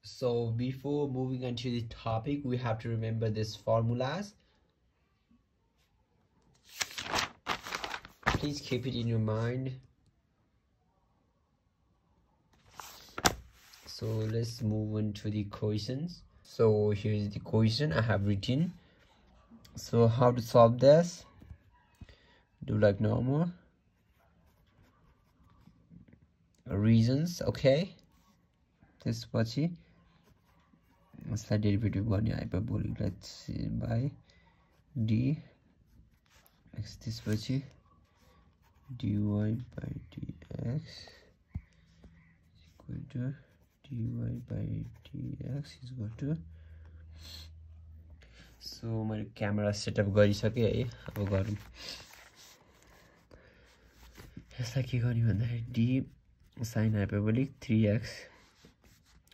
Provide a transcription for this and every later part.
So before moving on to the topic, we have to remember these formulas. Please keep it in your mind. So let's move on to the questions. So here is the question I have written. So how to solve this? Do like normal. Reasons, okay. त्यसपछि यसलाई derivative गर्ने hyperbolic, let's see by D x, त्यसपछि dy by dx equal to dy by dx is equal to. So मैले camera setup गरिसकेँ है। अब गरौँ। यसलाई के गर्ने भन्दाखेरि डी साइन हाइपरबोलिक 3x।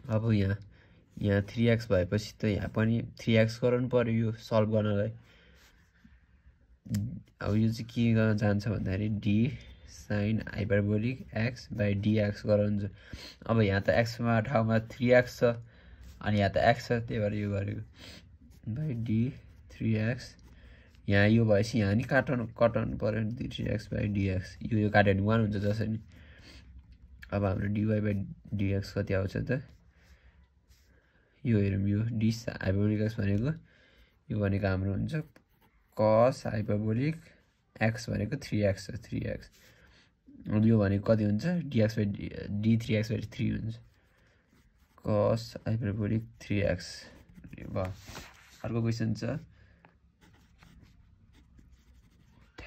अब यहाँ 3x भएपछि त यहाँ पनि 3x गराउनु पर्यो यो सल्भ गर्नलाई। अब यो चाहिँ के गर्न जान्छ भन्दाखेरि D sine hyperbolic x by dx गराउँछ। अब यहाँ त x मा ठाउँमा 3x छ अनि यहाँ त x छ, त्यही भएर यो गरेको बाई डी 3x। यहाँ यो भएपछि यहाँ नि कटाउनु पर्यो 3x बाई dx। यो काट्यो भने 1 हुन्छ जसरी। अब हाम्रो dy बाई dx कति आउँछ त? यो हेरौँ, यो डी हाइपरबोलिक x भनेको यो भनेको हाम्रो हुन्छ cos हाइपरबोलिक x भनेको 3x छ, 3x। अब यो भनेको कति हुन्छ? dx by D 3x by 3 हुन्छ, cos हाइपरबोलिक 3x। भयो। अर्को क्वेसन छ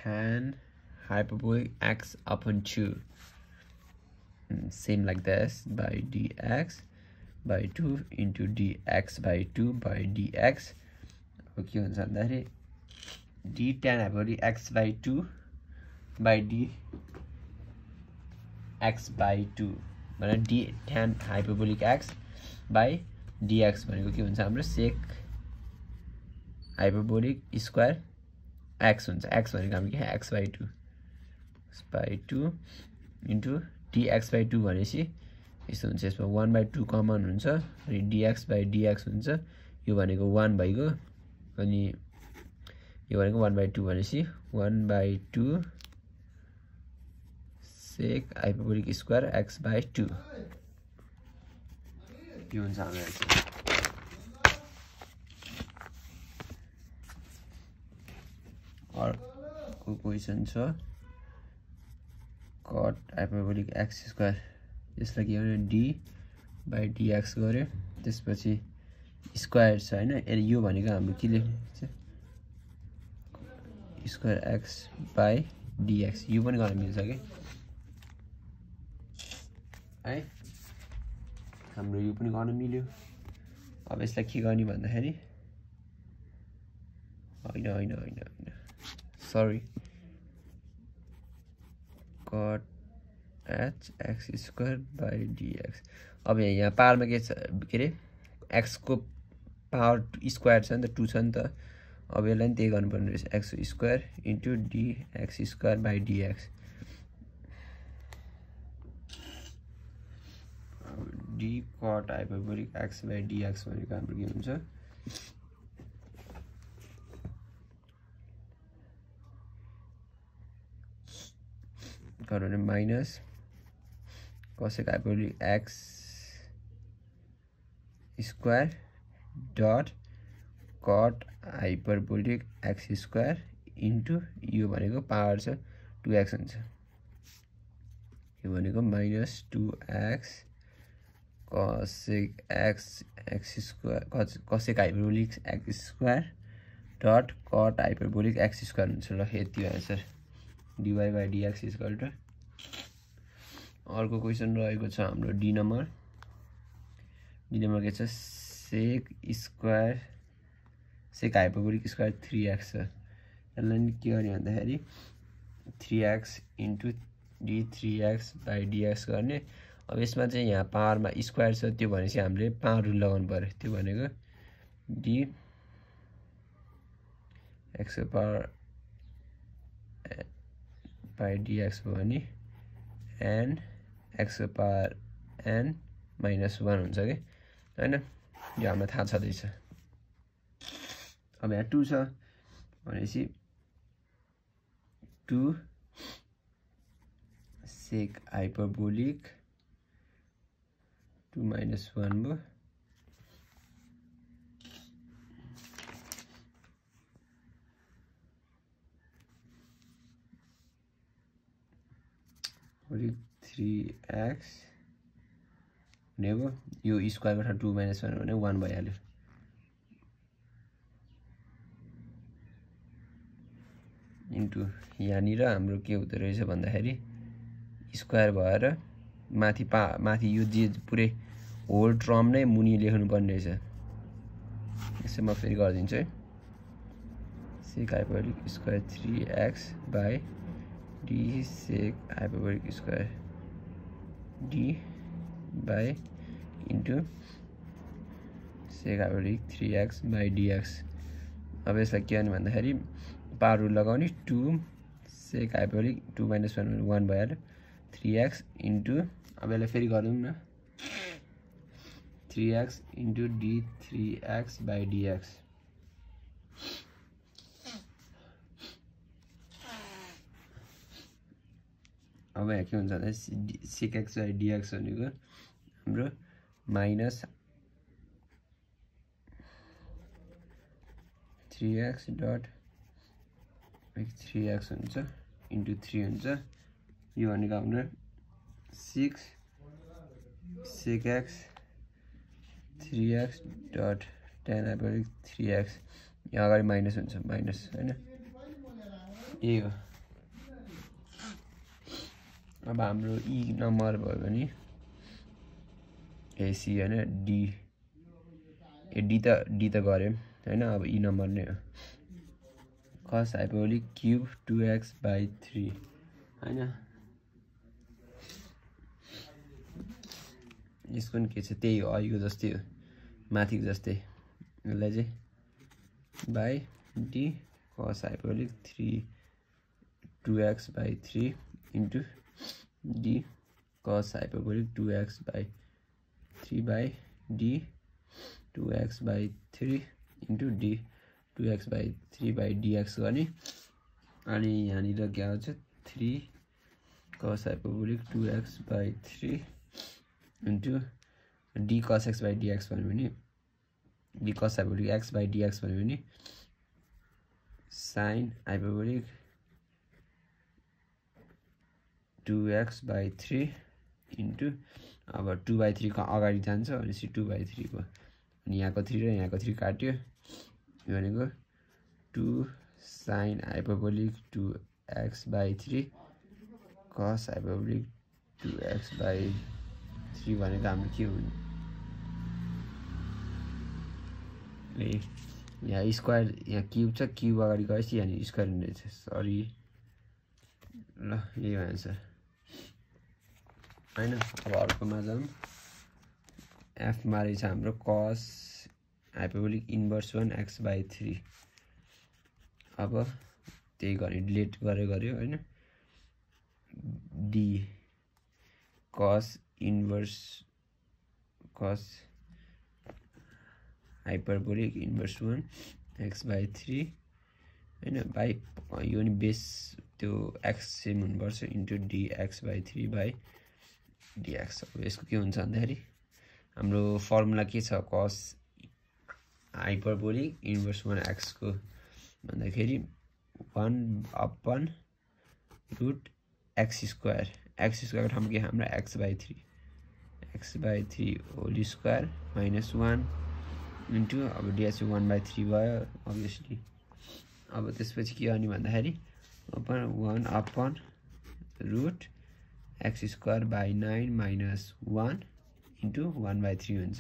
tan hyperbolic x upon 2, same like this, by dx by 2 into dx by 2 by dx। अब के हुन्छ भन्दाखेरि d tan hyperbolic x by 2 by d x by 2 भनेर d tan hyperbolic x by dx भनेको के हुन्छ हाम्रो sec हाइपरबोलिक स्क्वायर x हुन्छ। x भनेको हाम्रो के x by 2 by 2 into dx by 2 भनेपछि यस्तो हुन्छ। यसमा 1/2 कमन हुन्छ अनि dx by dx हुन्छ। यो भनेको 1 भइगयो अनि यो भनेको 1/2 भनेपछि 1/2 sec hyperbolic square x by 2। यो हुन्छ हाम्रो आन्सर। अर्को क्वेसन छ cot हाइपरबोलिक x स्क्वायर। यसलाई के गर्यो d बाई dx गर्यो, त्यसपछि स्क्वायर छ हैन। यो भनेको हाम्रो के लेख्छ स्क्वायर x बाई dx। यो पनि गर्न मिल्छ के है, हाम्रो यो पनि गर्न मिल्यो। अब यसलाई के गर्ने भन्दाखेरि हैन sorry, cot h x square by dx। अब यहाँ पावरमा के छ के रे x को पावर स्क्वायर छ नि त, 2 छ नि त। अब यसलाई नि त्यही गर्नुपर्ने रहेछ, x square into dx square by dx। d cot hyperbolic x by dx भनेको हाम्रो के हुन्छ गर्नु भने minus cosec hyperbolic x square dot cot hyperbolic x square into यो भनेको पावर छ 2x हुन्छ। यो भनेको minus 2x cosec x square cosec hyperbolic x square dot cot hyperbolic x square हुन्छ। ल यति हो answer, dy by dx equal to. अर्को क्वेसन रहेको छ हाम्रो डी नम्बर। डी नम्बर के छ sec square sec hyperbolic square 3x छ। यसलाई नि के गर्ने भन्दाखेरि 3x into D 3x by dx गर्ने। अब यसमा चाहिँ यहाँ पावरमा स्क्वायर छ, त्यो भनेपछि हामीले पावर रुल लगाउनु पर्यो। त्यो भनेको डी x को पावर बाई dx हो भने n x को पावर n माइनस 1 हुन्छ के। हैन यो हामीलाई थाहा छँदैछ अब यहाँ 2 छ भनेपछि 2 sec hyperbolic 2 minus 1 भयो और 3x नेभो यो स्क्वायर गर्दा 2 minus 1 भने 1 भइहाल्यो इन्टु यहाँनिर हाम्रो के हुँदो रहेछ भन्दाखेरि स्क्वायर भएर माथि यो जे पुरै होल टर्म नै मुनि लेख्नु पर्ने रहेछ यसो म फेरि गरिदिन्छु है sec hyperbolic square 3x by d sec hyperbolic square d by into sec hyperbolic 3x by dx अब यसलाई के गर्ने भन्दाखेरि पावर लगाउने 2 sec hyperbolic 2 minus 1 1 भइहाल्यो 3x into अब यसलाई फेरि गरौँ न 3x into d 3x by dx अब यहाँ के हुन्छ भन्दा sec x by dx भनेको हाम्रो माइनस 3x डट 3x हुन्छ इन्टु 3 हुन्छ यो भनेको हाम्रो 6 sec x 3x dot tan hyperbolic 3x यहाँ अगाडि माइनस हुन्छ माइनस हैन यही हो अब हाम्रो ई नम्बर भयो भने एसी हैन डी ए डी त गर्यो हैन अब ई नम्बर नै हो cos hyperbolic cube 2x by 3 हैन यसको नि के छ त्यही हो अहिलेको जस्तै हो माथिको जस्तै यसलाई चाहिँ by d cos hyperbolic 2x by 3 into d cos hyperbolic 2x by 3 by d 2x by 3 into d 2x by 3 by dx गर्ने अनि यहाँनिर के आउँछ 3 cos hyperbolic 2x by 3 into d cos x by dx भन्यो भने d cos hyperbolic x by dx भन्यो भने sin hyperbolic 2x by 3 into अब 2 by 3 को अगाडि जान्छ भनेपछि 2 by 3 को अनि यहाँको 3 र यहाँको 3 काट्यो यो भनेको 2 sin hyperbolic 2x by 3 cos hyperbolic 2x by 3 भनेको हाम्रो के हुन्छ यहाँ स्क्वायर यहाँ क्यूब छ क्यूब अगाडि गएपछि यहाँ स्क्वायर हुने रहेछ सरी ल यही हो आन्सर हैन अब अर्कोमा जाउँ एफ मा रहेछ हाम्रो cos hyperbolic inverse 1 x by 3 अब त्यही गर्ने डिलिट गर्यो हैन d cos hyperbolic inverse 1 x by 3 हैन बाइ यो नि बेस त्यो x सेम हुनुपर्छ into dx by 3 by dx अब यसको के हुन्छ भन्दाखेरि हाम्रो फर्मुला के छ cos hyperbolic inverse 1 x को भन्दाखेरि 1 upon root x square को ठाउँमा के हाम्रो x by 3 whole square minus 1 into अब dx 1 by 3 भयो obviously अब त्यसपछि के गर्ने भन्दाखेरि 1 upon root x square by 9 minus 1 into 1 by 3 हुन्छ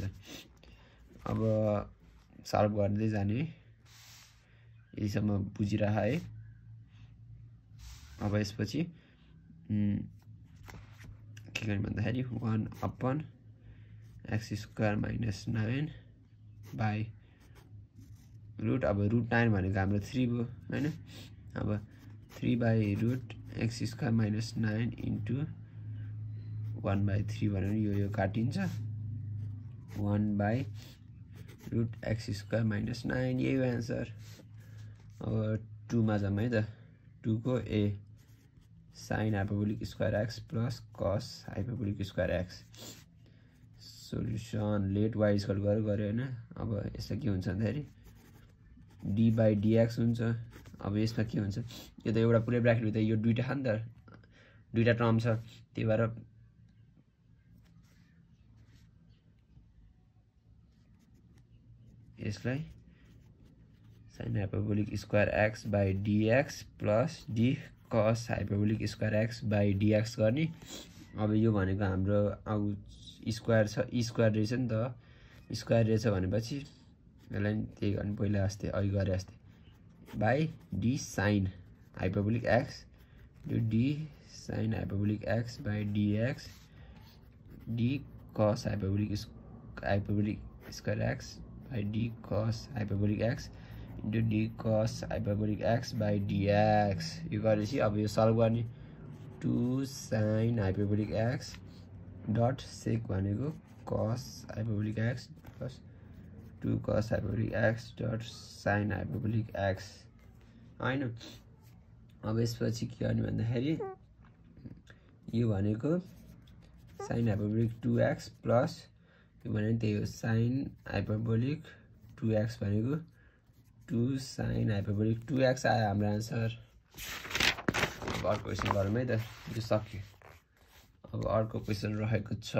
अब सल्भ गर्दै जाने यहीसम्म बुझिरह है अब यसपछि के गर्ने भन्दाखेरि 1 upon x square minus 9 by root अब root 9 भनेको हाम्रो 3 भयो हैन अब 3 by root x square minus 9 into 1 by 3 भनेर यो काटिन्छ 1/√x² - 9 यही हो एन्सर। अब 2 मा जाम है त 2 को a sin hyperbolic square x plus cos hyperbolic square x solution let y equal गऱ्यो हैन। अब यसमा के हुन्छ भन्दाखेरि d/dx हुन्छ। अब यसमा के हुन्छ यो त एउटा पुरै ब्र्याकेट भित्र यो दुईटा छ नि त दुईटा टर्म छ त्यही भएर यसलाई sin hyperbolic square x / dx plus d cos hyperbolic square x / dx गर्ने। अब यो भनेको हाम्रो अब स्क्वायर छ स्क्वायर रहेछ नि त स्क्वायर रहेछ भनेपछि यसलाई त्यही गर्ने पहिला अस्ति अघि गरे अस्ति by d sin hyperbolic x यो d sin hyperbolic x / dx d cos hyperbolic square x / d cos hyperbolic x into d cos hyperbolic x / dx यो गरेपछि अब यो सल्भ गर्ने 2 sin हाइपरबोलिक x डट सेक भनेको cos hyperbolic x plus 2 cos hyperbolic x dot sin hyperbolic x हैन। अब यसपछि के गर्ने भन्दाखेरि यो भनेको sin हाइपरबोलिक 2x प्लस यो भने त्यही हो sin हाइपरबोलिक 2x भनेको 2 sin हाइपरबोलिक 2x आयो हाम्रो आन्सर। अब अर्को क्वेसन गरौँ है त यो सक्यो। अब अर्को क्वेसन रहेको छ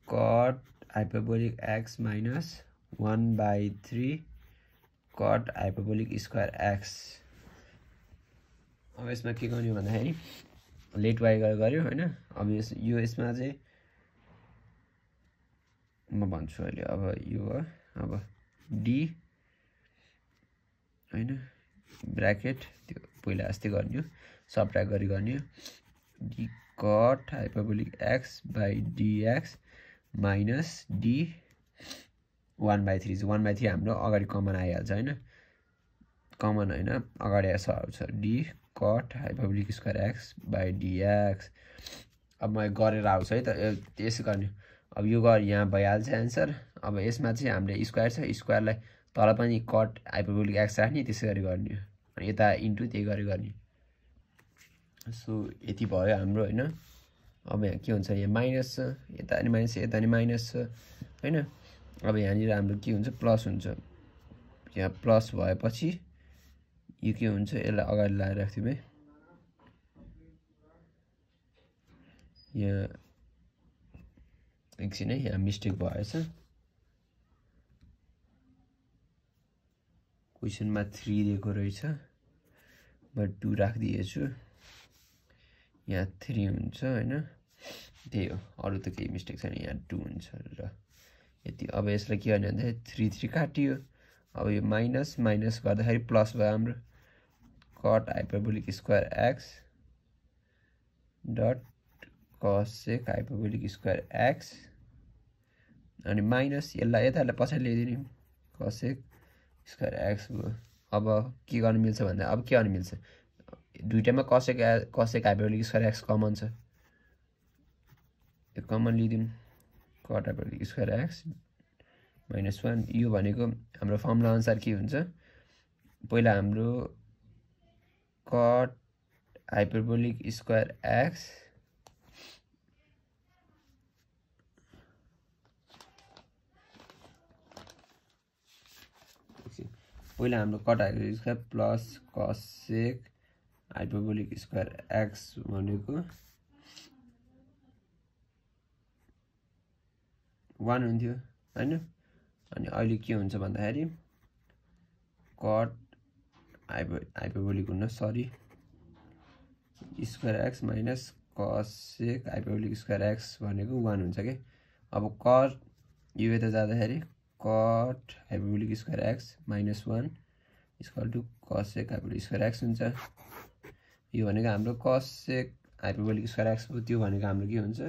cot hyperbolic x minus 1/3 cot hyperbolic square x। अब यसमा के गर्ने भन्दाखेरि लेट y गर्यो हैन। अब यो यसमा चाहिँ म भन्छु अहिले अब यो हो अब d हैन ब्र्याकेट त्यो पहिला अस्ति गर्ने हो सबट्र्याक्ट गरी गर्ने हो d cot hyperbolic x / dx minus d 1/3 1/3 हाम्रो अगाडि कमन आइहाल्छ हैन कमन हैन अगाडि आउँछ d cot hyperbolic square x / dx। अब म गरेर आउँछु है त त्यसै गर्ने। अब यो गरे यहाँ भइहाल्छ आन्सर। अब यसमा चाहिँ हाम्रो स्क्वायर छ स्क्वायरलाई तल पनि cot हाइपरबोलिक x राख्ने त्यसै गरी गर्ने हो अनि यता इन्टु त्यही गरी गर्ने। सो यति भयो हाम्रो हैन। अब यहाँ के हुन्छ यहाँ माइनस छ यता नि माइनस यता नि माइनस छ हैन। अब यहाँनिर हाम्रो के हुन्छ प्लस हुन्छ यहाँ प्लस भएपछि यो के हुन्छ यसलाई अगाडि ल्याएर राख्थ्यौँ है यहाँ एकछिन है यहाँ मिस्टेक भएछ क्वेसनमा 3 दिएको रहेछ म 2 राखिदिएछु यहाँ 3 हुन्छ हैन त्यही हो अरु त केही मिस्टेक छैन यहाँ 2 हुन्छ र यति। अब यसलाई के गर्ने भन्दाखेरि 3 काटियो। अब यो माइनस माइनस गर्दाखेरि प्लस भयो हाम्रो cot hyperbolic square x dot cosec hyperbolic square x अनि माइनस यसलाई यतालाई पछाडि ल्याइदिने cosec स्क्वायर x भयो। अब के गर्न मिल्छ भन्दा अब के गर्न मिल्छ दुईटामा cosec hyperbolic square x common छ यो कमन लिदिउँ cot hyperbolic square x minus 1 यो भनेको हाम्रो फर्मुला अनुसार के हुन्छ पहिला हाम्रो cot हाइपरबोलिक स्क्वायर x पहिला हाम्रो cot hyperbolic square plus cosec hyperbolic square x भनेको 1 हुन्थ्यो हैन। अनि अहिले के हुन्छ भन्दाखेरि cot हाइपरबोलिक हुन sorry square x minus cosec hyperbolic square x भनेको 1 हुन्छ के। अब cot यो यता जाँदाखेरि cot hyperbolic square x minus 1 equal to cosec hyperbolic square x हुन्छ। यो भनेको हाम्रो cosec हाइपरबोलिक स्क्वायर x हो त्यो भनेको हाम्रो के हुन्छ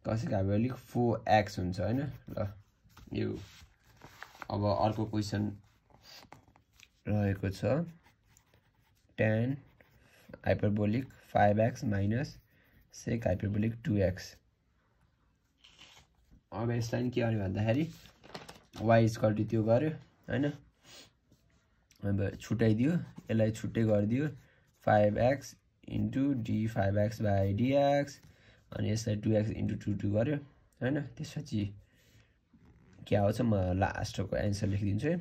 cosec हाइपरबोलिक 4x हुन्छ हैन ल यो। अब अर्को क्वेसन रहेको छ tan hyperbolic 5x minus sec hyperbolic 2x। अब यसलाई के गर्ने भन्दाखेरि y इक्वल टु त्यो गर्यो हैन अब छुटाइदियो यसलाई छुट्टै गरिदियो 5x into d5x by dx अनि यसलाई 2x इन्टु 2 गर्यो हैन त्यसपछि के आउँछ म लास्टको आन्सर लेखिदिन्छु है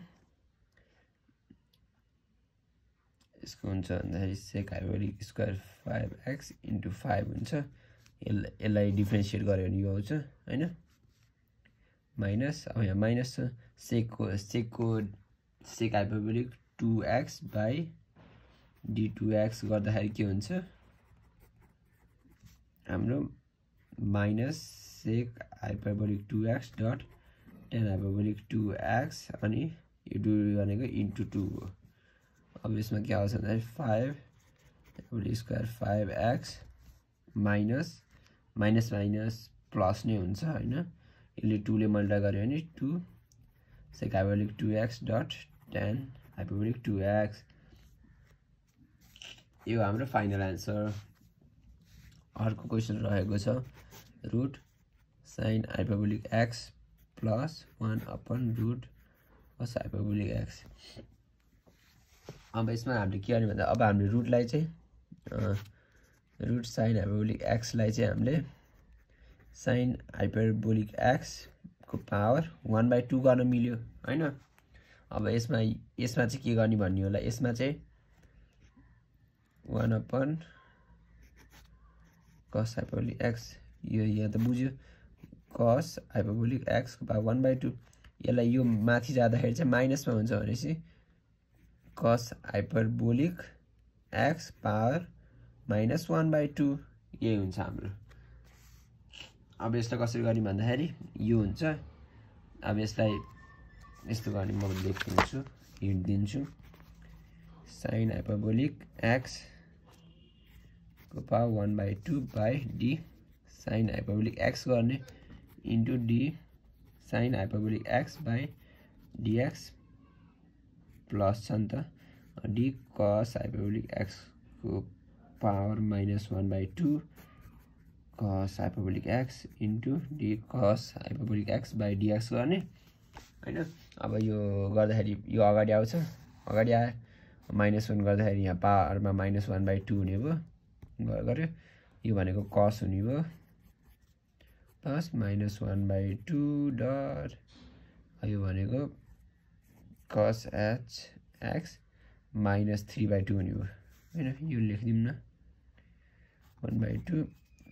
यसको हुन्छ भन्दाखेरि sec hyperbolic square 5x into 5 हुन्छ यसलाई डिफरेन्शिएट गर्यो भने यो आउँछ हैन माइनस अब यहाँ माइनस छ sec hyperbolic 2x by d2x गर्दाखेरि के हुन्छ हाम्रो minus sec hyperbolic 2x dot tan hyperbolic 2x अनि यो 2 भनेको इन्टु 2 हो अब यसमा के आउँछ भन्दाखेरि 5 hyperbolic square 5x minus minus minus plus नै हुन्छ हैन यसले 2 ले मल्टिप्लाई गर्यो भने 2 sec hyperbolic 2x dot tan hyperbolic 2x यो हाम्रो फाइनल आन्सर अर्को क्वेशन रहेको छ root sin hyperbolic x plus 1 upon root cos hyperbolic x अब यसमा हामीले के गर्ने भन्दा अब हामीले रुटलाई चाहिँ रुट sin हाइपरबोलिक x लाई चाहिँ हामीले sin हाइपरबोलिक x को पावर 1/2 गर्न मिल्यो हैन अब यसमा चाहिँ के गर्ने भन्ने होला यसमा चाहिँ 1 अपन cos हाइपरबोलिक x यो यहाँ त बुझ्यो cos हाइपरबोलिक x को पावर 1/2 यसलाई यो माथि जाँदाखेरि चाहिँ माइनसमा हुन्छ भनेपछि cos hyperbolic x power minus 1/2 यही हुन्छ हाम्रो अब यसलाई कसरी गर्ने भन्दाखेरि यो हुन्छ अब यसलाई यस्तो गर्ने म लेखिदिन्छु हिन्ट दिन्छु sin हाइपरबोलिक x को power 1/2 by d sin hyperbolic x गर्ने into d sin hyperbolic x by dx plus छ नि त d cos हाइपरबोलिक x को power minus 1/2 cos hyperbolic x into d cos hyperbolic x by dx गर्ने हैन अब यो गर्दाखेरि यो अगाडि आउँछ अगाडि आयो -1 गर्दाखेरि यहाँ पावरमा -1/2 हुने भयो गर्यो यो भनेको cos हुने भयो प्लस -1/2 डट यो भनेको cos x -3/2 हुने भयो हैन यो लेखिदिउँ न 1/2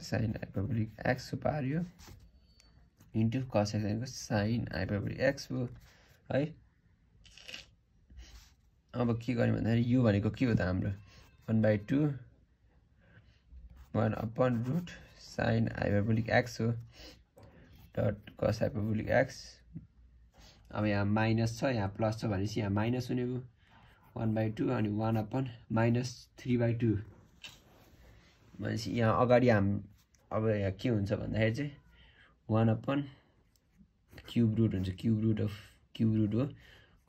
sin हाइपरबोलिक x को पावर यो इन्टु cos x भनेको sin हाइपरबोलिक x हो है अब के गर्ने भन्दाखेरि यो भनेको के हो त हाम्रो 1/2 1 upon root sin hyperbolic x हो डट cos हाइपरबोलिक x अब यहाँ माइनस छ यहाँ प्लस छ भनेपछि यहाँ माइनस हुने भयो 1/2 अनि 1 अपन -3/2 भनेपछि यहाँ अगाडि अब यहाँ के हुन्छ भन्दाखेरि चाहिँ 1 अपन क्युब रुट हुन्छ क्युब रुट हो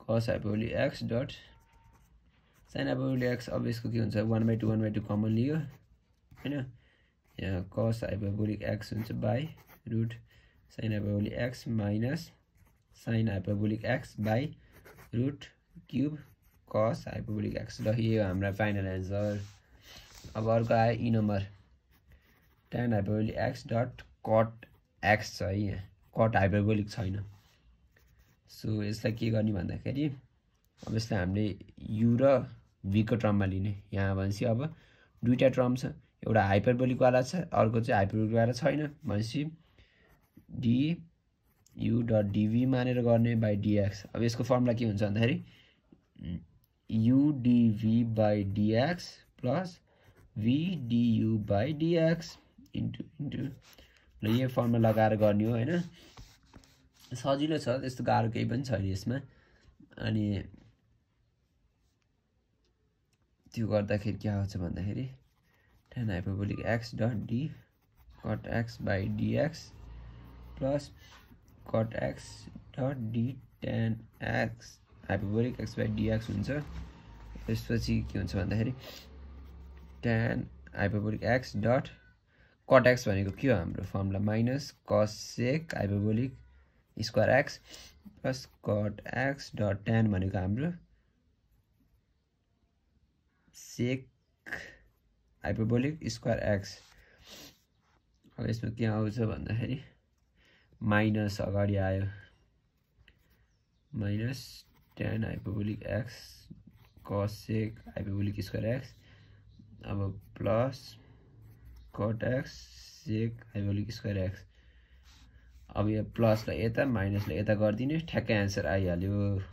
cos hyperbolic x dot sin hyperbolic x अब यसको के हुन्छ 1/2 कमन लियो हैन यहाँ cos हाइपरबोलिक x हुन्छ by root sin hyperbolic x minus sin hyperbolic x by root cube cos hyperbolic x ल यो हाम्रो फाइनल आन्सर अब अर्को आयो E number tan hyperbolic x dot cot x छ है यहाँ cot हाइपरबोलिक छैन सो यसलाई के गर्ने भन्दाखेरि अब यसलाई हामीले u र v को टर्ममा लिने यहाँ भनेपछि अब दुईटा टर्म छ एउटा हाइपरबोलिक वाला छ अर्को चाहिँ हाइपरबोलिक वाला छैन भनेपछि d u डट dv मानेर गर्ने बाइ dx अब यसको फर्मुला के हुन्छ भन्दाखेरि u dv by dx plus v du by dx into ल यो फर्मुला लगाएर गर्ने हो हैन सजिलो छ त्यस्तो गाह्रो केही पनि छैन यसमा अनि त्यो गर्दाखेरि के आउँछ भन्दाखेरि tan hyperbolic x dot d cot x by dx plus cot x dot d tan x hyperbolic x by dx हुन्छ त्यसपछि के हुन्छ भन्दाखेरि tan hyperbolic x dot cot x भनेको के हो हाम्रो formula minus cos sec hyperbolic square x plus cot x dot tan भनेको हाम्रो सेक हाइपरबोलिक स्क्वायर एक्स। अब यसमा के आउँछ भन्दाखेरि माइनस अगाडि आयो minus tan hyperbolic x cos sec hyperbolic square x अब plus cot x sec hyperbolic square x. अब यो प्लसलाई यता माइनसलाई यता गरिदिने ठ्याक्कै आन्सर आइहाल्यो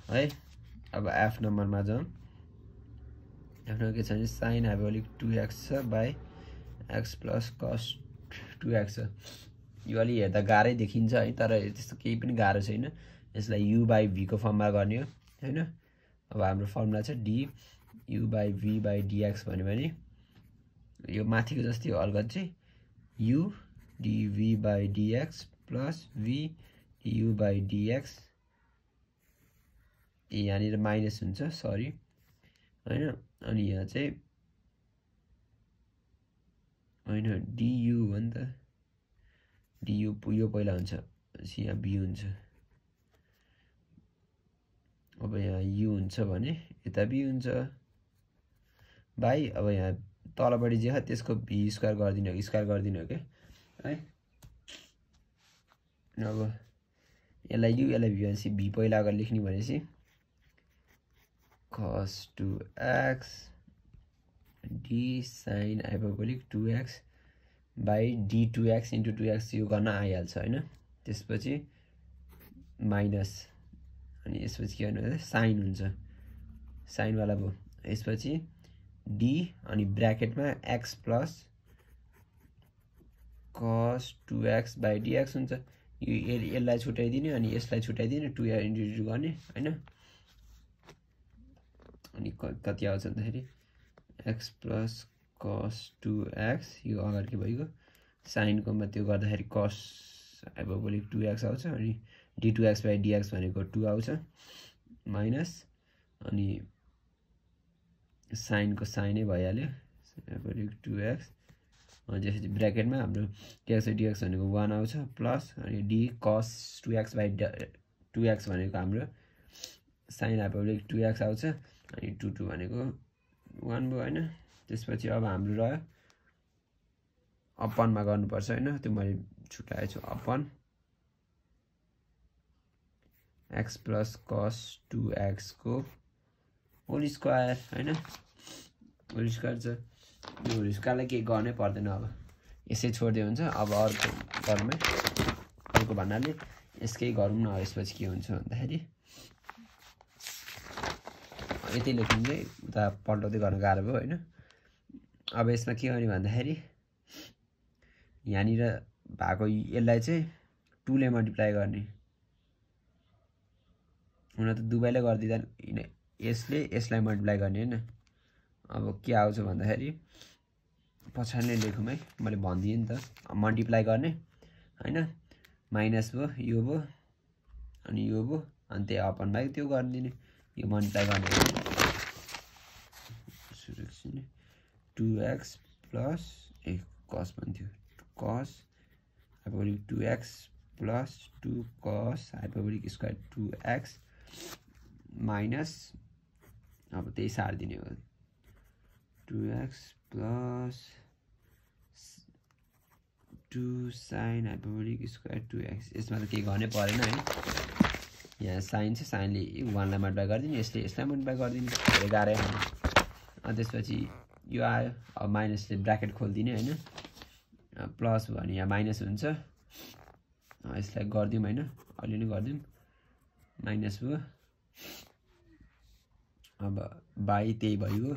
है। अब एफ नम्बरमा जाउँ। एफ नम्बर के छ भने साइन हाइपरबोलिक 2x छ by x plus cos 2x छ। यो अलि हेर्दा गाह्रै देखिन्छ है, तर त्यस्तो केही पनि गाह्रो छैन। यसलाई u बाई v को फर्ममा गर्ने हो हैन। अब हाम्रो फर्मुला छ d u by v by dx भन्यो भने यो माथिको जस्तै हो, अलगत चाहिँ u dv by dx plus v du by dx। यहाँनिर माइनस हुन्छ सरी हैन, अनि यहाँ चाहिँ हैन du हो नि त, du यो पहिला हुन्छ यहाँ b हुन्छ। अब यहाँ u हुन्छ भने यता b हुन्छ बाई अब यहाँ तलपट्टि जे छ त्यसको v स्क्वायर गरिदिनु हो, स्क्वायर गरिदिनु हो के है। अब यसलाई u यसलाई v भनेपछि v पहिला अगाडि लेख्ने भनेपछि cos 2x d sin hyperbolic 2x by d2x into 2x यो गर्न आइहाल्छ हैन। त्यसपछि माइनस अनि यसपछि के गर्नु साइन हुन्छ, साइनवाला भयो। यसपछि d अनि ब्र्याकेटमा x plus cos 2x by dx हुन्छ। यो यसलाई छुट्याइदिने अनि यसलाई छुट्याइदिने 2 इन्टु 2 गर्ने हैन। अनि कति आउँछ भन्दाखेरि x प्लस cos 2x यो अगाडिको भइगयो, साइनकोमा त्यो गर्दाखेरि cos हाइपरबोलिक 2x आउँछ अनि d2x बाई dx भनेको 2 आउँछ माइनस अनि साइनको साइनै भइहाल्यो हाइपरबोलिक 2x अनि त्यसपछि ब्र्याकेटमा हाम्रो dx dx भनेको 1 आउँछ प्लस अनि d cos 2x by 2x भनेको हाम्रो साइन हाइपरबोलिक 2x आउँछ अनि 2 2 भनेको 1 भयो हैन। त्यसपछि अब हाम्रो रह्यो अपनमा गर्नुपर्छ हैन, त्यो मैले छुटाएछु upon x plus cos 2x को होल स्क्वायर हैन। होल स्क्वायर छ, यो होल स्क्वायरलाई केही गर्नै पर्दैन, अब यसै छोड्दै हुन्छ। अब अर्को गरौँ है, अर्को भन्नाले यसकै गरौँ न। यसपछि के हुन्छ भन्दाखेरि यतै लेख्नु चाहिँ उता पल्टाउँदै गर्न गाह्रो भयो हैन। अब यसमा के गर्ने भन्दाखेरि यहाँनिर भएको यसलाई चाहिँ 2 ले मल्टिप्लाई गर्ने, हुन त दुवैले गरिदिँदा यसले यसलाई मल्टिप्लाई गर्ने हैन। अब के आउँछ भन्दाखेरि पछाडि नै लेखौँ है, मैले भनिदिएँ नि त मल्टिप्लाई गर्ने हैन। माइनस भयो यो भयो अनि यो भयो अनि त्यही अपन बाहेक त्यो गरिदिने, यो मल्टिप्लाई गर्ने 2x प्लस cos भन्थ्यो cos hyperbolic 2x plus 2 cos hyperbolic square 2x minus अब त्यही सारिदिने हो 2x plus 2 sin hyperbolic square 2x। यसमा त केही गर्नै परेन है, यहाँ साइन छ, साइनले 1 लाई मल्टिप्लाई गरिदिने, यसले यसलाई मल्टिप्लाई गरिदिने, धेरै गाह्रै होइन। अनि त्यसपछि यो आयो, अब माइनसले ब्र्याकेट खोलिदिने हैन, प्लस भयो भने यहाँ माइनस हुन्छ। यसलाई गरिदिउँ हैन, अलिअलि गरिदिउँ, माइनस भयो अब बाई त्यही भयो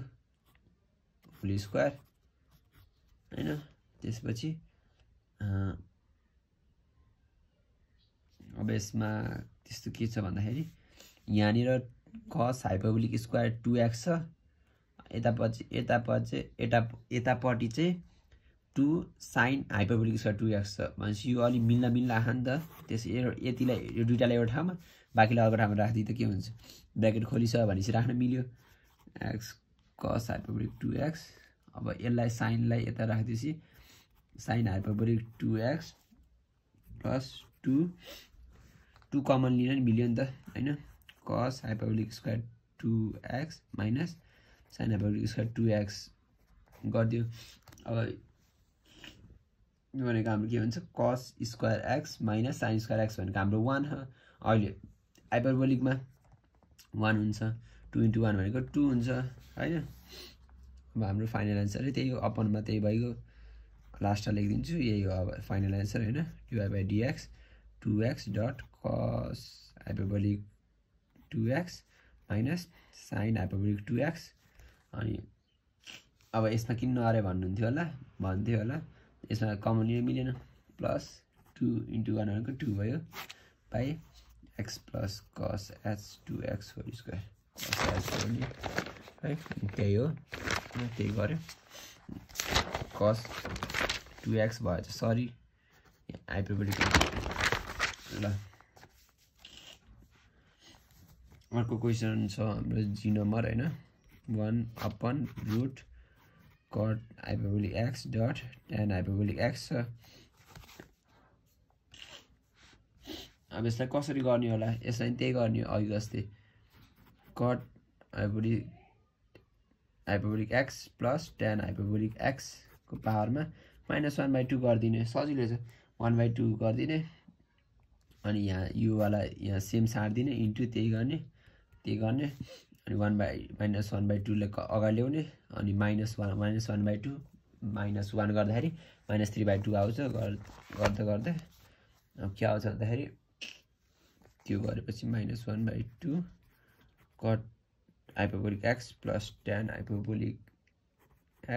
होल स्क्वायर हैन। त्यसपछि अब यसमा त्यस्तो के छ भन्दाखेरि यहाँनिर cos हाइपरबोलिक स्क्वायर 2x छ, यतापट्टि चाहिँ 2 sin हाइपरबोलिक स्क्वायर 2x छ भनेपछि यो अलि मिल्ला आहा नि त। त्यस यतिलाई यो दुईटालाई एउटा ठाउँमा बाँकीलाई अर्को ठाउँमा राख्दिए त के हुन्छ, ब्र्याकेट खोलिछ भनेपछि राख्न मिल्यो x cos हाइपरबोलिक 2x। अब यसलाई साइनलाई यता राख्दिएपछि sin hyperbolic 2x plus 2 2 common लिन नि मिल्यो नि त हैन cos hyperbolic square 2x minus sin hyperbolic square 2x गर्दियो अब यो भनेको हाम्रो के भन्छ cos square x minus sin square x भनेको हाम्रो 1 हो अहिले हाइपरबोलिकमा 1 हुन्छ 2 * 1 भनेको 2 हुन्छ हैन अब हाम्रो फाइनल आन्सर त्यही हो अपनमा त्यही भइगयो लास्टमा लेखिदिन्छु यही हो अब फाइनल आन्सर हैन dy/dx 2x dot cos hyperbolic 2x minus sin hyperbolic 2x अनि अब यसमा किन नअरे भन्नुहुन्थ्यो होला भन्थ्यो होला यसमा कमन लिन मिलेन प्लस 2 * 1 भनेको 2 भयो by x plus cos h 2x whole square cos h भन्ने है त्यही हो त्यही गर्यो cos 2x भएछ सरी हाइपरबोलिक ल अर्को क्वेशन छ हाम्रो जी नम्बर हैन 1/√cot hyperbolic x dot tan hyperbolic x छ अब यसलाई कसरी गर्ने होला यसलाई त्यही गर्ने हो अघि जस्तै cot hyperbolic x plus tan hyperbolic x को पावरमा -1/2 गरिदिने सजिलो छ 1/2 गरिदिने अनि यहाँ यो वाला यहाँ सेम सार्दिने इन्टु त्यही गर्ने अनि -1/2 ले अगाडि ल्याउने अनि -1/2 -1 गर्दाखेरि -3/2 आउँछ गर्दा अब के आउँछ भन्दाखेरि त्यो गरेपछि -1/2 cot hyperbolic x plus tan hyperbolic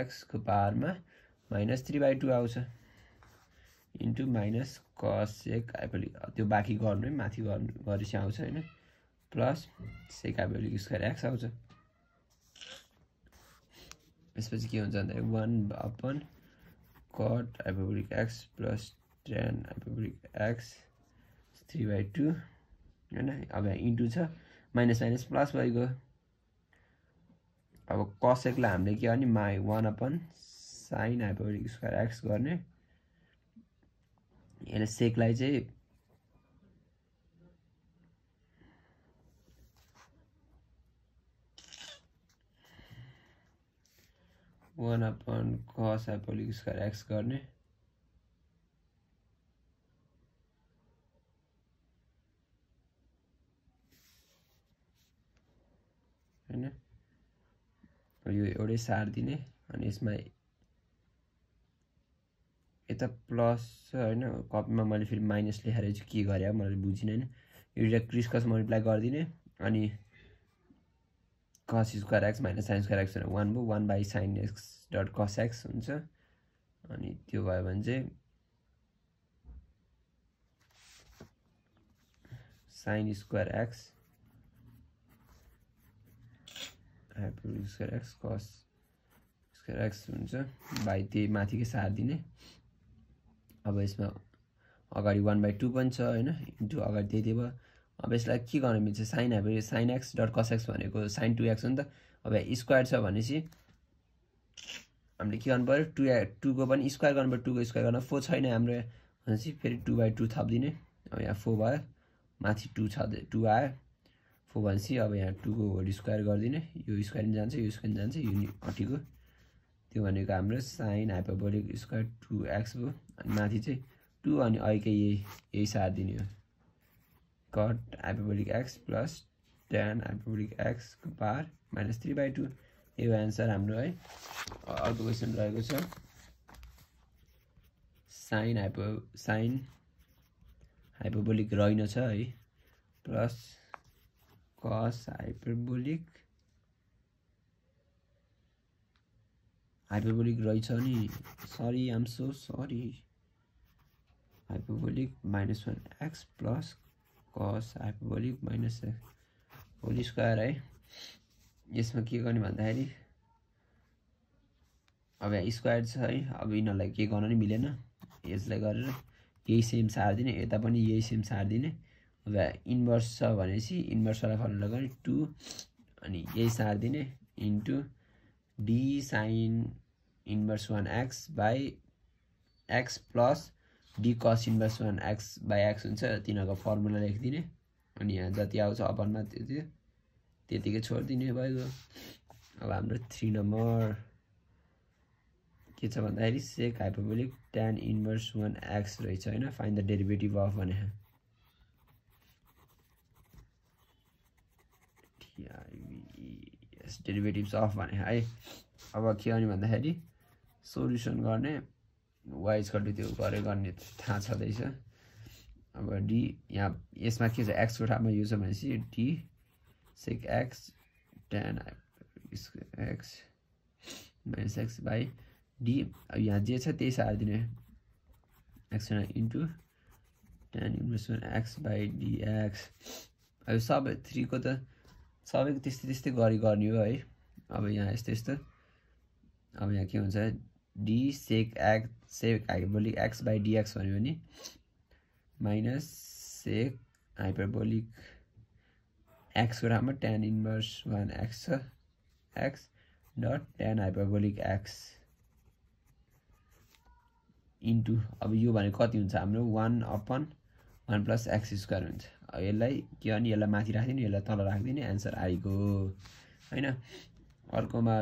x को पावरमा -3/2 आउँछ इन्टु माइनस cosec हाइपरबोलिक त्यो बाँकी गर्नु माथि गरेपछि आउँछ हैन plus sec hyperbolic square x आउँछ यसपछि के हुन्छ भन्दाखेरि 1/cot hyperbolic x plus tan hyperbolic x 3/2 हैन अब यहाँ इन्टु छ माइनस प्लस भइगयो अब cosec लाई हामीले के गर्ने 1/sin हाइपरबोलिक स्क्वायर x गर्ने यसले sec लाई चाहिँ 1/cos हाइपरबोलिक स्क्वायर x गर्ने हैन यो एउटै सार दिने अनि यसमा यता प्लस छ हैन कपीमा मैले फेरि माइनस लेखेर चाहिँ के गरे मैले बुझिन हैन यो क्रिस क्रस मल्टिप्लाई गर्दिने अनि cos square x minus sin square x भनेको 1 भयो 1/sin x dot cos x हुन्छ अनि त्यो भयो भने चाहिँ sin square x hyperbolic square x cos square x हुन्छ बाइ त्यही माथिकै सार दिने अब यसमा अगाडि 1/2 पनि छ हैन इन्टु अगाडि त्यही भयो अब यसलाई के गर्न मिल्छ sin hyperbolic sin x dot cos x भनेको sin 2x हो नि त अब स्क्वायर छ भनेपछि हामीले के गर्नु पर्यो 2 को पनि स्क्वायर गर्नु पर्यो 2 को स्क्वायर गर्न 4 छैन हाम्रो भनेपछि फेरि 2/2 थप्दिने अब यहाँ 4 भयो माथि 2 छ 2 आयो 4 भनेपछि अब यहाँ 2 को होल स्क्वायर गर्दिने यो स्क्वायर नि जान्छ यो स्क्वायर नि जान्छ यो नि अटिको त्यो भनेको हाम्रो sin हाइपरबोलिक स्क्वायर 2x भयो अनि माथि चाहिँ 2 अनि अहिलेकै यही सार दिने हो cot hyperbolic x plus tan hyperbolic x को पावर -3/2 यो आन्सर हाम्रो है अर्को क्वेशन रहेको छ sin हाइपरबोलिक रहेन छ है प्लस cos हाइपरबोलिक रहेछ नि sorry I am so sorry hyperbolic -1x plus cos hyperbolic -x whole square है यसमा के गर्ने भन्दाखेरि अब यहाँ स्क्वायर छ है अब यिनीहरूलाई के गर्न नि मिलेन यसलाई गरेर यही सेम सार दिने यता पनि यही सेम सार दिने अब इन्भर्स छ भनेपछि इन्भर्स वाला फर्मुला गर्ने 2 अनि यही सार दिने into d sin inverse 1x by x plus D cos inverse 1 x by x हुन्छ तिनीहरुको फर्मुला लेखिदिने अनि यहाँ जति आउँछ अपनमा त्यतिकै छोड्दिने भयो अब हाम्रो 3 नम्बर के छ भन्दाखेरि sec hyperbolic tan inverse 1 x रहेछ हैन फाइन्ड द डेरिभेटिभ अफ भने यस डेरिभेटिभ्स अफ भने है अब के गर्ने भन्दाखेरि सोलुसन गर्ने y = त्यो गरे गर्ने थाहा छदैछ अब d यहाँ यसमा के छ x को ठाउँमा यो छ भनेपछि d sec x tan x minus x by d अब यहाँ जे छ त्यही सार्दिने x into tan inverse 1 x by dx अब सबै 3 को त सबैको त्यस्तै गरी गर्ने हो है अब यहाँ यस्तो अब यहाँ के हुन्छ d sec hyperbolic x by dx भन्यो भने माइनस sec hyperbolic x को ठाउँमा tan इन्भर्स 1 x छ x dot tan hyperbolic x into अब यो भने कति हुन्छ हाम्रो 1/1 + x² हुन्छ अब यसलाई के अनि यसलाई माथि राख्दिने यसलाई तल राख्दिने आन्सर आइगयो हैन अर्कोमा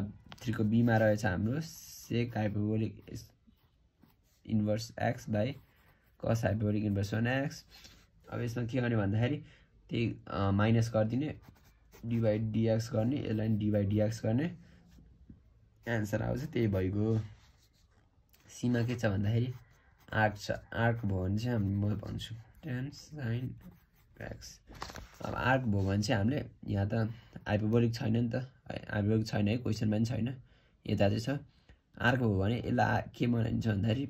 3 को b मा रहेछ हाम्रो sec hyperbolic inverse x by cos hyperbolic inverse 1x अब यसमा के गर्ने भन्दाखेरि त्यही माइनस गर्दिने d by dx गर्ने यसलाई d by dx गर्ने आन्सर आउँछ त्यही भइगयो c मा के छ भन्दाखेरि आर्क छ आर्क भयो भने चाहिँ म भन्छु tan sin x अब आर्क भयो भने चाहिँ हामीले यहाँ त हाइपरबोलिक छैन नि त हाइपरबोलिक छैन है क्वेशनमा पनि छैन यता चाहिँ छ आर्क भयो भने यसलाई के भनिन्छ भन्दाखेरि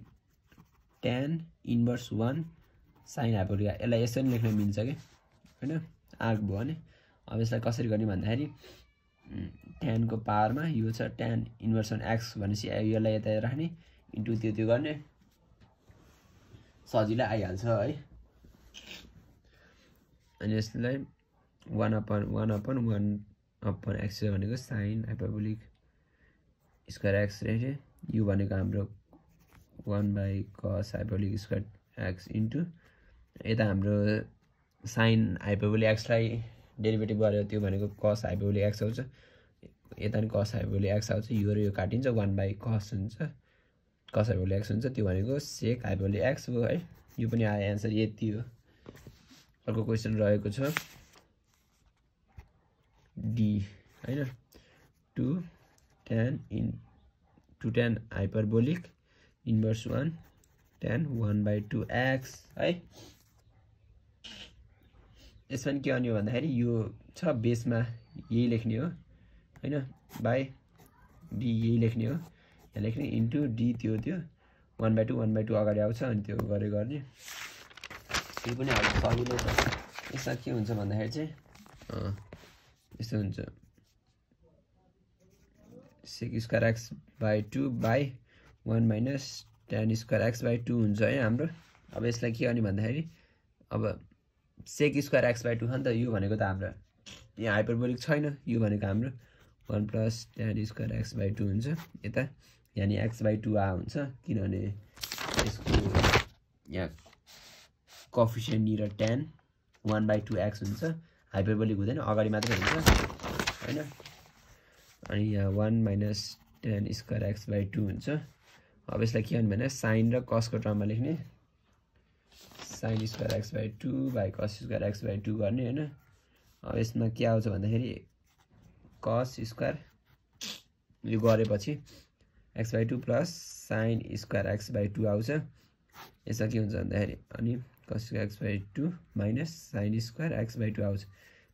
tan इन्भर्स 1 sin हाइपरबोलिक यसलाई यसरी लेख्न मिल्छ के हैन आर्क भयो भने अब यसलाई कसरी गर्ने भन्दाखेरि tan को पावरमा यो छ tan इन्भर्स 1 x भनेपछि यसलाई यता राख्ने इन्टु त्यो गर्ने सजिलै आइहाल्छ है अनि यसलाई 1/1/1/x भनेको sin हाइपरबोलिक स्क्वायर x रहेछ यो भनेको हाम्रो 1/cos hyperbolic square x into यता हाम्रो sin हाइपरबोलिक x लाई डेरिभेटिभ गर्यो त्यो भनेको cos हाइपरबोलिक x आउँछ यता नि cos हाइपरबोलिक x आउँछ यो र यो काटिन्छ 1/cos हुन्छ cos हाइपरबोलिक x हुन्छ त्यो भनेको sec हाइपरबोलिक x हो है यो पनि आयो आन्सर यति हो अर्को क्वेशन रहेको छ d हैन 2 tan hyperbolic inverse 1 tan 1/2x है यसमा के गर्ने हो भन्दाखेरि यो छ बेसमा यही लेख्ने हो हैन बाइ d यही लेख्ने हो यहाँ लेख्ने इन्टु d त्यो 1/2 अगाडि आउँछ अनि त्यो गर्ने यो पनि हाल्नु सजिलो छ यसमा के हुन्छ भन्दाखेरि चाहिँ यस्तो हुन्छ sec square x by 2 by 1 minus tan square x by 2 हुन्छ है हाम्रो अब यसलाई के गर्ने भन्दाखेरि अब sec स्क्वायर x by 2 हो नि त यो भनेको त हाम्रो यहाँ हाइपरबोलिक छैन यो भनेको हाम्रो 1 plus tan square x by 2 हुन्छ यता यानी x by 2 आ हुन्छ किनभने यसको यहाँ कोएफिसिएन्ट नि र tan 1/2x हुन्छ हाइपरबोलिक हुँदैन अगाडि मात्र हुन्छ हैन अनि यहाँ 1 minus tan square x by 2 हुन्छ अब यसलाई के गर्ने भने sin र cos को टर्ममा लेख्ने sin square x by 2 by cos square x by 2 गर्ने हैन अब यसमा के आउँछ भन्दाखेरि cos स्क्वायर यो गरेपछि x by 2 plus sin square x by 2 आउँछ यसमा के हुन्छ भन्दाखेरि अनि cos square x by 2 minus sin square x by 2 आउँछ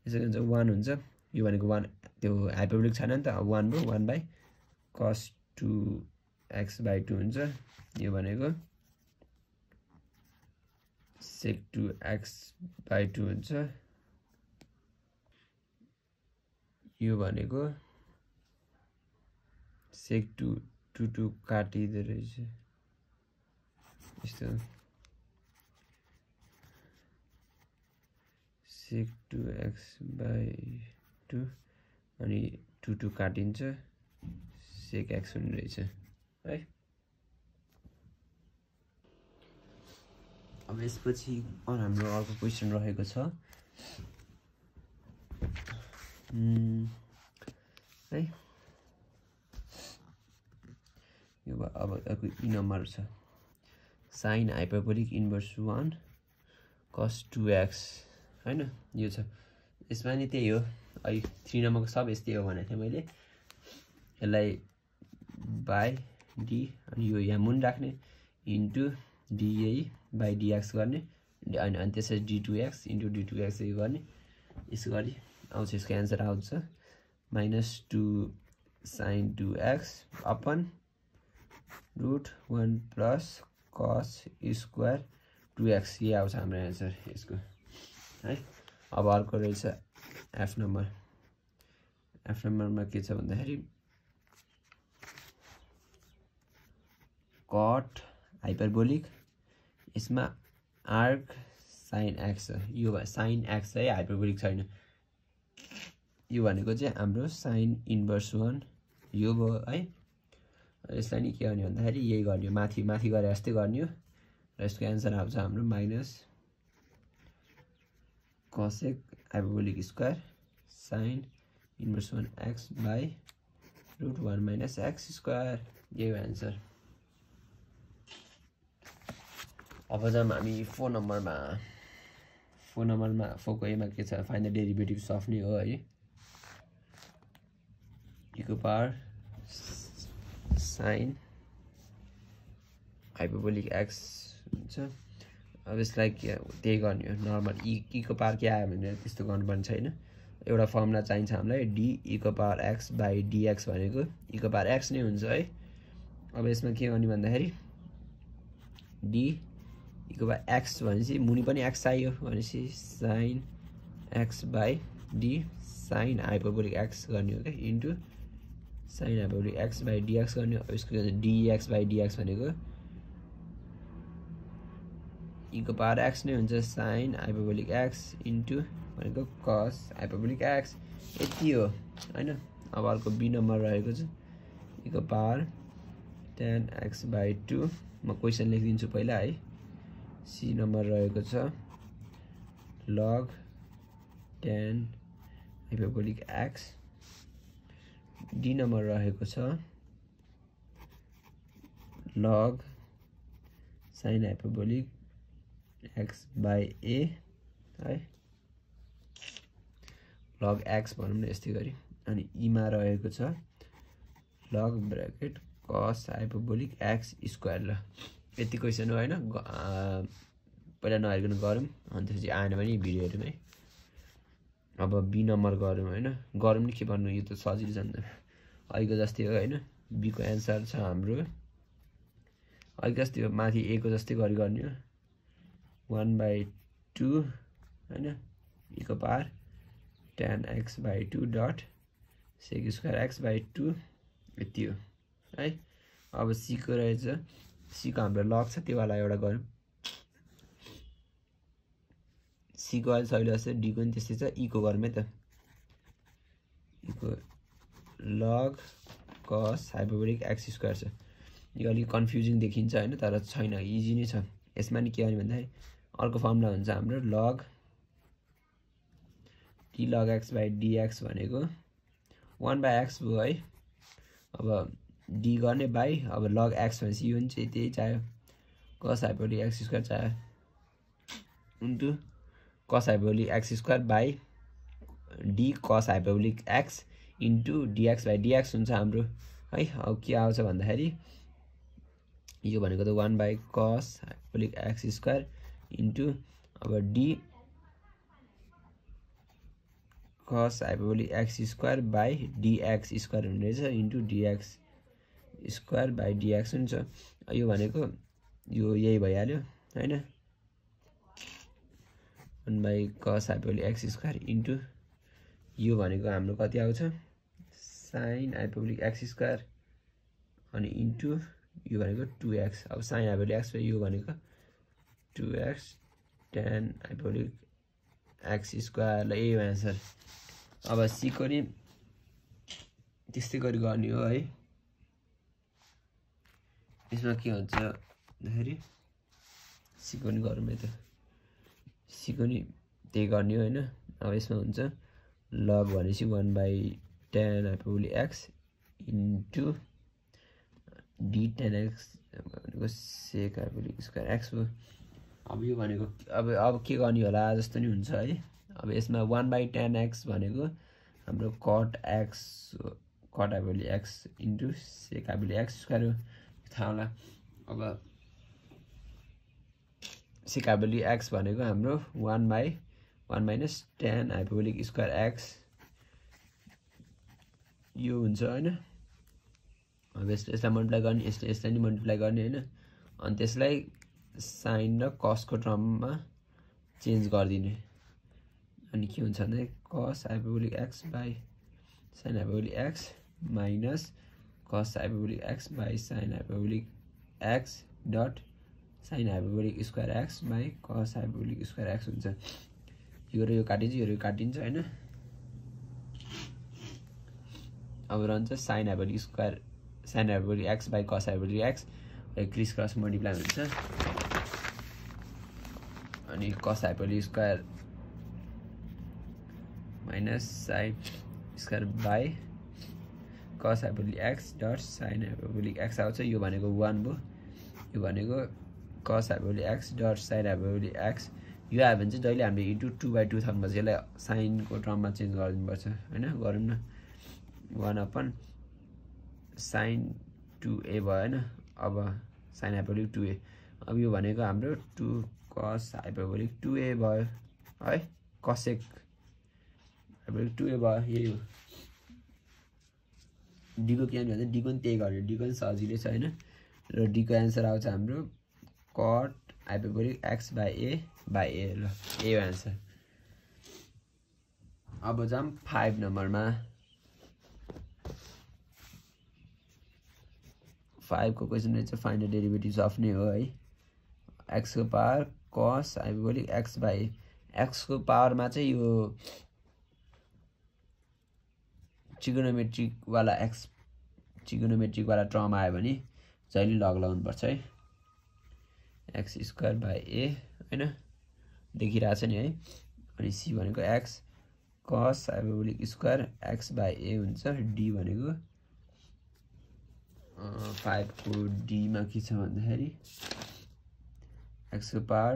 यसमा के हुन्छ 1 हुन्छ यो भनेको 1 त्यो हाइपरबोलिक छैन नि त 1 भयो 1/cos 2x by 2 हुन्छ यो भनेको sec 2x by 2 हुन्छ यो भनेको sec 2 काटिदिए रहेछ यस्तो sec 2x by 2 अनि 2 काटिन्छ sec x हुने रहेछ है अब यसपछि हाम्रो अर्को क्वेसन रहेको छ है यो अब अर्को ई नम्बर छ sin hyperbolic inverse 1 cos 2x हैन यो छ यसमा नि त्यही हो अहिले 3 नम्बरको सब यस्तै हो भनेको थिएँ मैले यसलाई बाइ डी अनि यो यहाँ मुन राख्ने इन्टु डी बाइ dx गर्ने अनि त्यसरी d2x इन्टु d2x यो गर्ने यसो गरी आउँछ यसको एन्सर आउँछ -2 sin 2x upon √1 plus cos square 2x ये आउँछ हाम्रो एन्सर यसको है अब अर्को रहेछ एफ नम्बरमा के छ भन्दाखेरि कट हाइपरबोलिक यसमा आर्क sin x छ यो sin x है हाइपरबोलिक छैन यो भनेको चाहिँ हाम्रो sin इन्भर्स 1 यो भयो है यसलाई नि के गर्ने भन्दाखेरि यही गर्ने माथि गरे जस्तै गर्ने हो र यसको एन्सर आउँछ हाम्रो cosec hyperbolic square sin inverse 1 x by √1 - x स्क्वायर यही हो एन्सर अब जाम हामी 4 नम्बरमा 4 को एमा के छ फाइन्ड द डेरिभेटिभ्स अफ नि हो है e को पावर sin हाइपरबोलिक x हुन्छ अब यसलाई के त्यही गर्ने हो नर्मल e को पावर के आयो भने त्यस्तो गर्नुपर्ने छैन एउटा फर्मुला चाहिन्छ हामीलाई d e को पावर x बाइ dx भनेको e को पावर x नै हुन्छ है अब यसमा के गर्ने भन्दाखेरि d e को पावर x भनेपछि मुनि पनि x चाहियो भनेपछि sin x by d sin hyperbolic x गर्ने हो के into sin hyperbolic x by dx गर्ने हो यसको dx बाइ dx भनेको e को पावर x नै हुन्छ sin हाइपरबोलिक x इन्टु भनेको cos हाइपरबोलिक x यति हो हैन अब अर्को b नम्बर रहेको छ e को पावर tan x बाइ 2 म क्वेशन लेखिदिन्छु पहिला है c नम्बर रहेको छ log tan hyperbolic x d number रहेको छ log sin hyperbolic x by a है log x भनौँ न यस्तै गरी अनि e मा रहेको छ log bracket cos hyperbolic x square ल यति क्वेशन हो हैन पहिला नहेरिकन गरौँ अनि त्यसपछि आएन भने भिडियो हेरौँ है अब बी नम्बर गरौँ हैन गरौँ नि के भन्नु यो त सजिलो छ नि अहिलेको जस्तै हो हैन बी को एन्सर छ हाम्रो अहिलेको जस्तै हो माथि a को जस्तै गरी गर्ने हो 1/2 हैन e को power tan x by 2 dot sec square x by 2 यति हो है अब c को रहेछ c को हाम्रो लग छ त्यो वाला एउटा गरौँ c को अहिले सहिले जस्तै d को नि त्यस्तै छ e को गरौँ है त e को log cos hyperbolic x square छ यो अलि कन्फ्युजिङ देखिन्छ हैन तर छैन इजी नै छ यसमा नि के गर्ने भन्दाखेरि अर्को फर्मुला हुन्छ हाम्रो log d log x by dx भनेको 1/x भयो है अब d गर्ने बाइ अब log x भनेपछि यो नि चाहिँ त्यही चाहियो cos हाइपरबोलिक x स्क्वायर चाहियो into cos hyperbolic x square by d cos hyperbolic x into dx by dx हुन्छ हाम्रो है अब के आउँछ भन्दाखेरि यो भनेको त 1/cos hyperbolic x square into अब d cos hyperbolic x square by dx square हुने रहेछ into dx square by dx हुन्छ यो भनेको यो यही भइहाल्यो हैन 1/cos hyperbolic x square into यो भनेको हाम्रो कति आउँछ sin हाइपरबोलिक x स्क्वायर अनि इन्टु यो भनेको 2x अब sin हाइपरबोलिक x यो भनेको 2x tan hyperbolic x square ल यही हो एन्सर अब c को नि त्यस्तै गरी गर्ने हो है यसमा के हुन्छ भन्दाखेरि सीको नि गरौँ है त सीको नि त्यही गर्ने हो हैन अब यसमा हुन्छ log भनेपछि 1/tan hyperbolic x into d tan x भनेको sec हाइपरबोलिक स्क्वायर x हो अब यो भनेको अब के गर्ने होला जस्तो नि हुन्छ है अब यसमा 1/tan x भनेको हाम्रो cot x hyperbolic x into sec hyperbolic x square हो थाहा होला अब sec हाइपरबोलिक x भनेको हाम्रो 1/1 minus tan hyperbolic square x यो हुन्छ हैन अब यसलाई मल्टिप्लाई गर्ने यसलाई नि मल्टिप्लाई गर्ने हैन अनि त्यसलाई sin र cos को टर्ममा चेन्ज गरिदिने अनि के हुन्छ भने cos hyperbolic x by sin hyperbolic x minus cos hyperbolic x by sin hyperbolic x dot sin hyperbolic square x by cos hyperbolic square x हुन्छ यो र यो काटिन्छ हैन अब रहन्छ sin hyperbolic x by cos hyperbolic x criss cross multiply हुन्छ अनि cos hyperbolic square minus sin square by cos hyperbolic x dot sin hyperbolic x आउँछ यो भनेको 1 भयो यो भनेको cos hyperbolic x dot sin hyperbolic x यो आयो भने चाहिँ जहिले हामीले इन्टु 2/2 थप्नुपर्छ यसलाई sin को टर्ममा चेन्ज गरिदिनुपर्छ हैन गरौँ न 1/sin 2a भयो हैन अब sin हाइपरबोलिक 2a अब यो भनेको हाम्रो 2 cos हाइपरबोलिक 2a भयो है cosec हाइपरबोलिक 2a भयो यही हो d को के भन्छ d को नि त्यही गर्ने d को नि सजिलै छ हैन र d को आन्सर आउँछ हाम्रो cot hyperbolic x by a ल ए आन्सर अब जाम 5 नम्बरमा 5 को क्वेशन रहेछ फाइन्ड द डेरिभेटिभ्स अफ नै हो है x को power cos hyperbolic x by x को पावरमा चाहिँ यो ट्रिगोनोमेट्रिक वाला टर्म आयो भने जहिले लग लगाउनु पर्छ है x स्क्वायर by a हैन देखिरहेछ नि है अनि c भनेको x cos hyperbolic square x by a हुन्छ d भनेको 5 को d मा के छ भन्दाखेरि x को power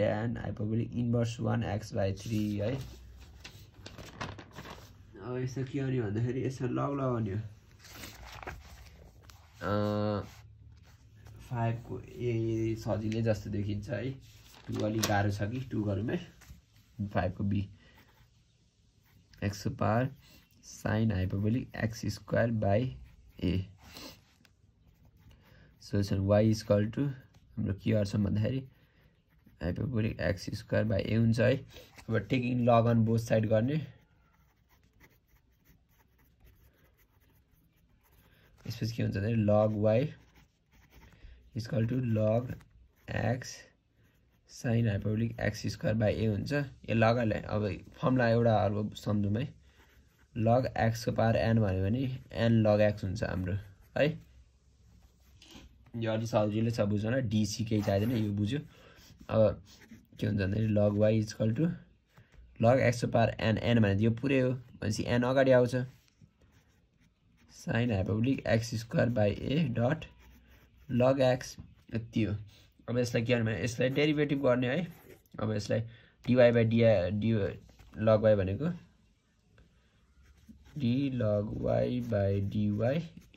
tan hyperbolic inverse 1x by 3 है अब यसमा के गर्ने भन्दाखेरि यसमा लग लगाउने हो 5 को a सजिलै जस्तो देखिन्छ है 2 अलि गाह्रो छ कि 2 गरौँ है 5 को b x को power sin hyperbolic x square by a solution y equal to हाम्रो के गर्छ भन्दाखेरि hyperbolic x square by a हुन्छ है अब taking log on both side गर्ने यसपछि के हुन्छ भने log y equal to log x sin hyperbolic x square by a हुन्छ यो लगले अब फर्मुला एउटा अर्को सम्झौँ है log x को पावर n भन्यो भने n log x हुन्छ हाम्रो है यो अलि सजिलै छ बुझ्न dc केही चाहिदैन यो बुझ्यो अब के हुन्छ भने log y equal to log x को पावर n भने यो पुरै हो भनेपछि n अगाडि आउँछ sin hyperbolic x square by a dot log x यति हो अब यसलाई के गर्ने भने यसलाई डेरिभेटिभ गर्ने है अब यसलाई dy by dy log y भनेको d log y by dy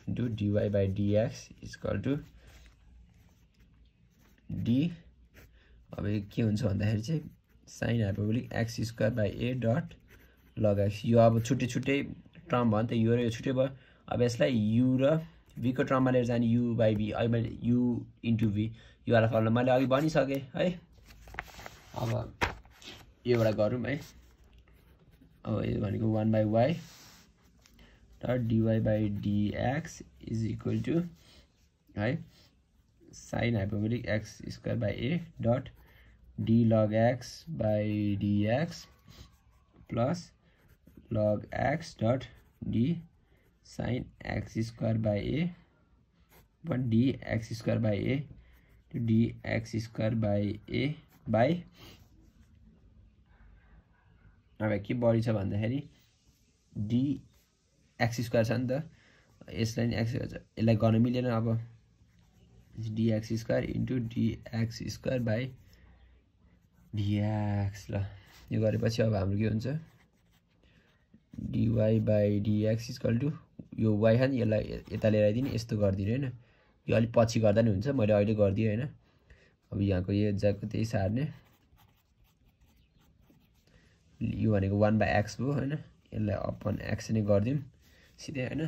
into dy by dx equal to d अब के हुन्छ भन्दाखेरि चाहिँ sin hyperbolic x square by a dot log x यो अब छुट्टै छुट्टै टर्म भयो नि त यो र यो छुट्टै भयो अब यसलाई u र v को टर्ममा लिएर जाने u by v अहिले मैले u into v यो वाला फर्मुला मैले अघि भनिसकेँ है अब योबाट गरौँ है अब यो भनेको 1/y dot dy by dx is equal to है sin hyperbolic x square by a dot d log x by dx plus log x dot d sin x square by a but d x square by a dx square by a by अब के बढी छ भन्दाखेरि dx square छ नि त यसलाई नि x यसलाई गर्न मिलेन अब dx square into dx square by dx ल यो गरेपछि अब हाम्रो के हुन्छ dy by dx equal to यो y छ नि यसलाई यता लिएर आइदिने यस्तो गरिदिनु हैन यो अलि पछि गर्दा नि हुन्छ मैले अहिले गरिदिए हैन अब यहाँको यो जको त्यही सार्ने यो भनेको 1 बाइ x भयो हैन यसलाई अपन x नै गर्दिम सिधै हैन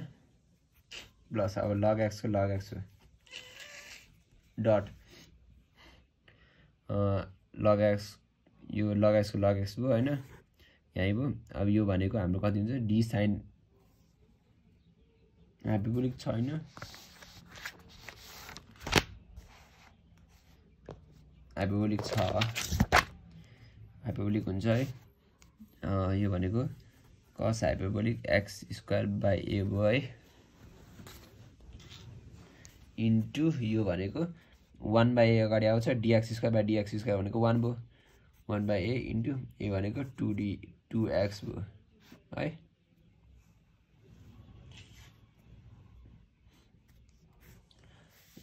प्लस अब log x को log x dot log x यो log x को log x भयो हैन यही भयो अब यो भनेको हाम्रो कति हुन्छ d sin हाइपरबोलिक छैन हाइपरबोलिक छ हाइपरबोलिक हुन्छ है यो भनेको cos hyperbolic x square by a भयो है इन्टु यो भनेको 1 बाइ a अगाडि आउँछ dx square by dx square भनेको 1 भयो 1 बाइ a इन्टु a भनेको 2x भयो है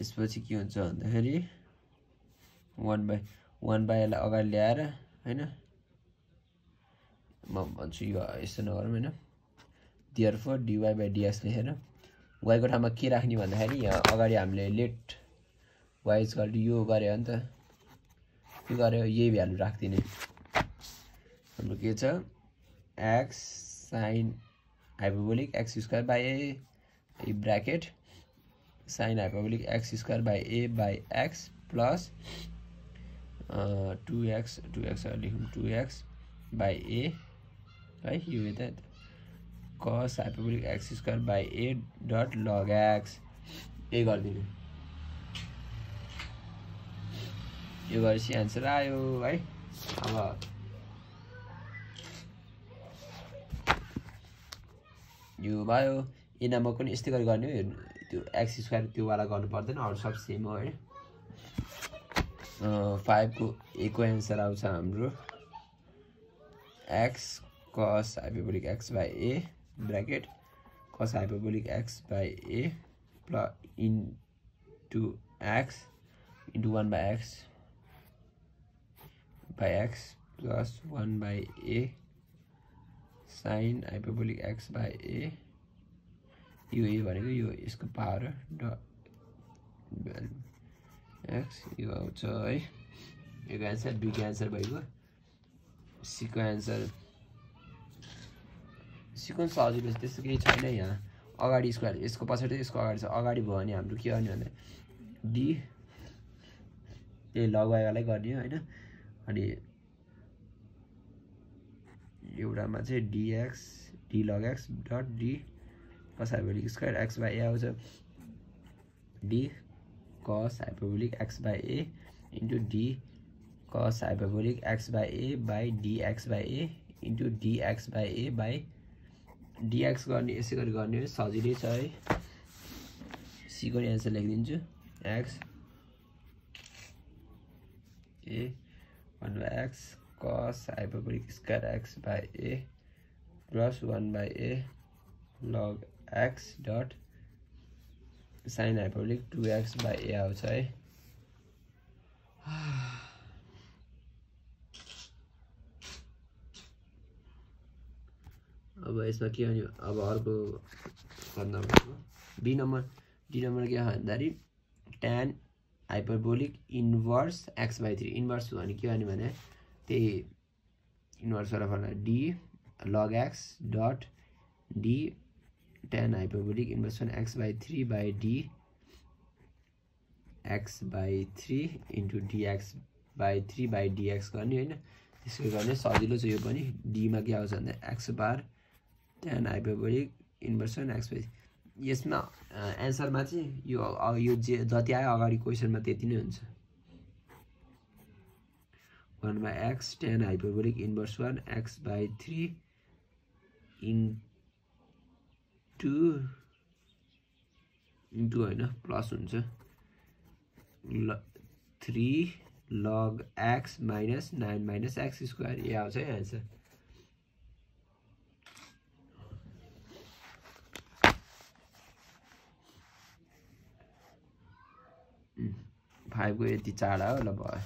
यसपछि के हुन्छ भन्दाखेरि 1 बाइ लाई अगाडि ल्याएर हैन म भन्छु यो यसो नगरौँ हैन देयरफोर dy बाइ dx लेखेर y को ठाउँमा के राख्ने भन्दाखेरि यहाँ अगाडि हामीले लेट y इक्वल टु यो गरे हो नि त के गरे यही भ्यालु राख्दिने हाम्रो के छ x sin hyperbolic x square by a bracket sin hyperbolic x square by a by x plus 2x लेखौँ 2x बाइ a है यो यता cos hyperbolic x square by a dot log x यही गरिदिनु यो गरेपछि आन्सर आयो है अब यो भयो ए नम्बर पनि यस्तै गरी गर्ने हो त्यो x स्क्वायर त्यो वाला गर्नु पर्दैन अरु सब सेम हो हैन 5 को a को आन्सर आउँछ हाम्रो x cos hyperbolic x by a bracket cos hyperbolic x by a plus into x into 1 by x plus 1 by a sin hyperbolic x by a यो a भनेको यो यसको पावर x यो आउँछ है यो आन्सर b को answer भएको c को आन्सर सिक्वेन्स सजिलो त्यस्तो केही छैन यहाँ अगाडि स्क्वायर यसको पछाडी यसको अगाडि छ अगाडि भयो भने हाम्रो के गर्ने भन्दा d ए log y वाला गर्ने हो हैन अनि एउटामा चाहिँ dx d log x dot d cos hyperbolic square x by a आउँछ d cos hyperbolic x by a into d cos hyperbolic x by a by dx by a into dx by a by dx गर्ने यसै गरी गर्ने हो सजिलै छ है c को आन्सर लेखिदिन्छु x a 1 by x cos hyperbolic square x by a plus 1 by a log x dot sin hyperbolic 2x by a आउँछ है अब यसमा के भन्यो अब अर्को बी नम्बर डी नम्बर के भन्दाखेरि tan hyperbolic inverse x by 3 inverse हो भने के भने त्यही इन्भर्स वाला formula d log x dot d tan hyperbolic inverse x by 3 by d x by 3 into dx by 3 by dx गर्ने हैन त्यसको गर्ने सजिलो छ यो पनि d मा के आउँछ भन्दा x बार tan hyperbolic inverse x by यसमा आन्सरमा चाहिँ यो जति आयो अगाडि क्वेशनमा त्यति नै हुन्छ 1 by x tan hyperbolic inverse 1 x by 3 into हैन प्लस हुन्छ 3 log x minus 9 minus x square ये आउँछ है आन्सर। फाइभ को यति चाडा हो ल भयो।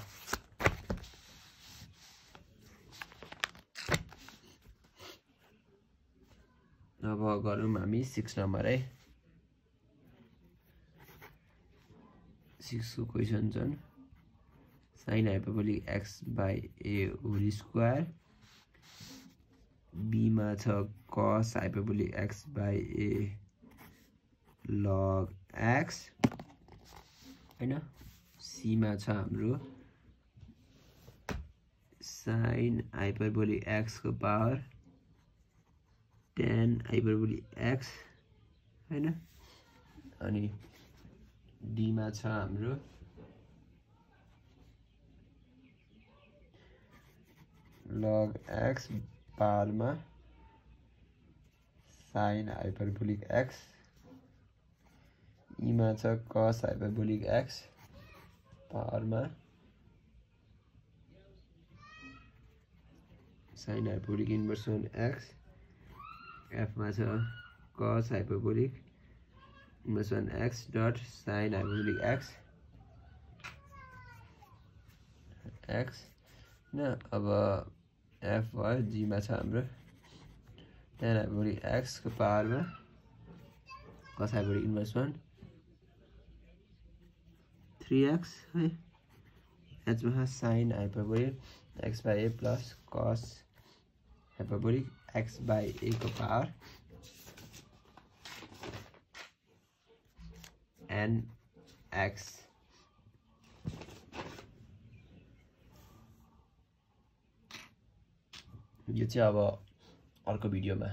अब गरौँ हामी 6 नम्बर है। 6 को क्वेसन छन् sin hyperbolic x by a whole square b मा छ cos hyperbolic x by a log x हैन। c मा छ हाम्रो sin हाइपरबोलिक x को पावर tan हाइपरबोलिक x हैन। अनि d मा छ हाम्रो log x पावर मा sin हाइपरबोलिक x e मा छ cos हाइपरबोलिक x पावर मा sin hyperbolic inverse 1x f मा छ cos hyperbolic inverse 1x dot sin hyperbolic x न। अब f भयो g मा छ हाम्रो tan हाइपरबोलिक x को पावर मा cos हाइपरबोलिक इन्भर्स 1 3x है। h मा sin hyperbolic x by a plus cos hyperbolic x by a को पावर n x। यो चाहिँ अब अर्को भिडियोमा